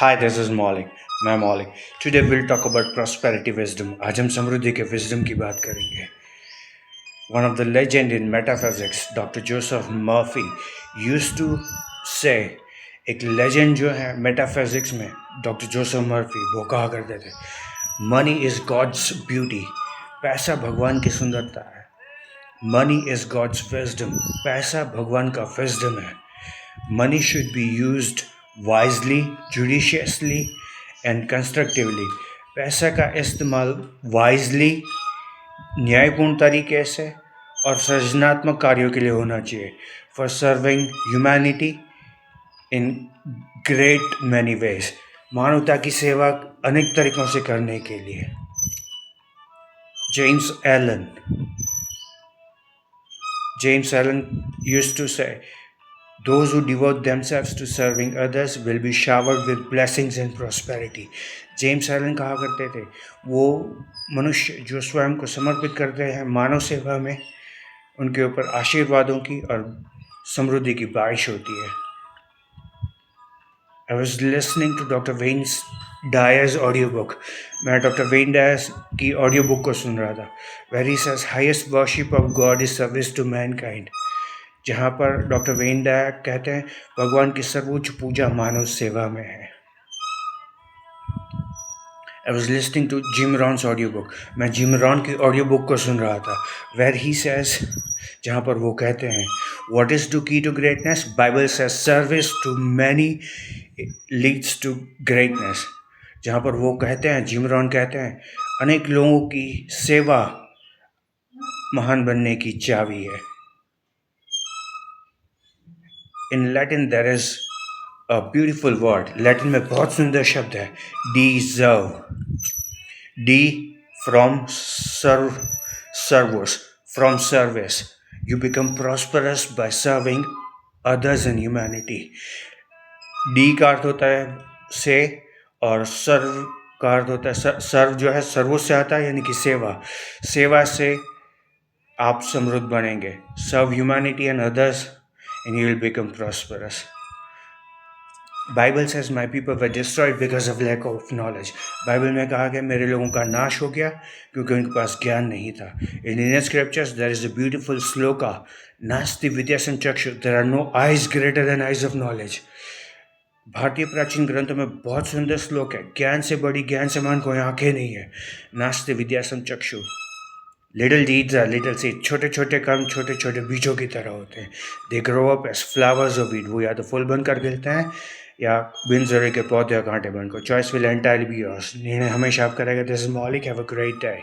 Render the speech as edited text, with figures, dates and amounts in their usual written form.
Hi, this is Maulik. मैं मौलिक. Today we'll talk about prosperity wisdom. आज हम समृद्धि के wisdom की बात करेंगे. One of the legend in metaphysics, Dr. Joseph Murphy, used to say, एक legend जो है metaphysics में डॉक्टर जोसेफ मर्फी वो कहा करते थे, मनी इज गॉड्स ब्यूटी, पैसा भगवान की सुंदरता है. मनी इज गॉड्स विजडम, पैसा भगवान का विजडम है. Money should be used wisely, judiciously and constructively. पैसा का इस्तेमाल wisely, न्यायपूर्ण तरीके से और सृजनात्मक कार्यों के लिए होना चाहिए. For serving humanity in great many ways. मानवता की सेवा अनेक तरीकों से करने के लिए. James Allen used to say, those who devote themselves to serving others will be showered with blessings and prosperity. James Allen कहा करते थे, वो मनुष्य जो स्वयं को समर्पित करते हैं मानव सेवा में, उनके ऊपर आशीर्वादों की और समृद्धि की बारिश होती है. I was listening to Dr. Wayne Dyer's audiobook. मैं डॉक्टर वेन डायर्स की ऑडियो बुक को सुन रहा था. Where he says highest worship of God is service to mankind. जहाँ पर डॉक्टर वेन डायर कहते हैं भगवान की सर्वोच्च पूजा मानव सेवा में है. I was listening to Jim Rohn's audiobook. मैं जिम रॉन की ऑडियो बुक को सुन रहा था. Where he says, जहाँ पर वो कहते हैं, what is the key to greatness? Bible says service to many leads to greatness. जहाँ पर वो कहते हैं, जिम रॉन कहते हैं, अनेक लोगों की सेवा महान बनने की चाबी है. In Latin there is a beautiful word. Latin में बहुत सुंदर शब्द है, deserve. D from servus, from service. You become prosperous by serving others and humanity. D का अर्थ होता है से और सर्व का अर्थ होता है सर्व जो है सर्वो से आता है यानी कि सेवा. सेवा से आप समृद्ध बनेंगे. Serve humanity and others and you will become prosperous. Bible says my people were destroyed because of lack of knowledge. Bible में कहा गया मेरे लोगों का नाश हो गया क्योंकि उनके पास ज्ञान नहीं था. In Indian scriptures there is a beautiful sloka, नास्ति विद्या संचक्षु, there are no eyes greater than eyes of knowledge. भारतीय प्राचीन ग्रंथों में बहुत सुंदर श्लोक है, ज्ञान से बड़ी ज्ञान समान कोई आंखें नहीं है. नास्ति विद्या संचक्षु. Little deeds are little seeds. छोटे छोटे कर्म छोटे छोटे बीजों की तरह होते हैं. They grow up as flowers of weed. वो या तो फूल बनकर गिरते हैं या बिन जरूरी के पौधे या कांटे बनकर. Choice will entirely be yours. निर्णय हमेशा आप करेंगे. This is Maulik. Have a great day.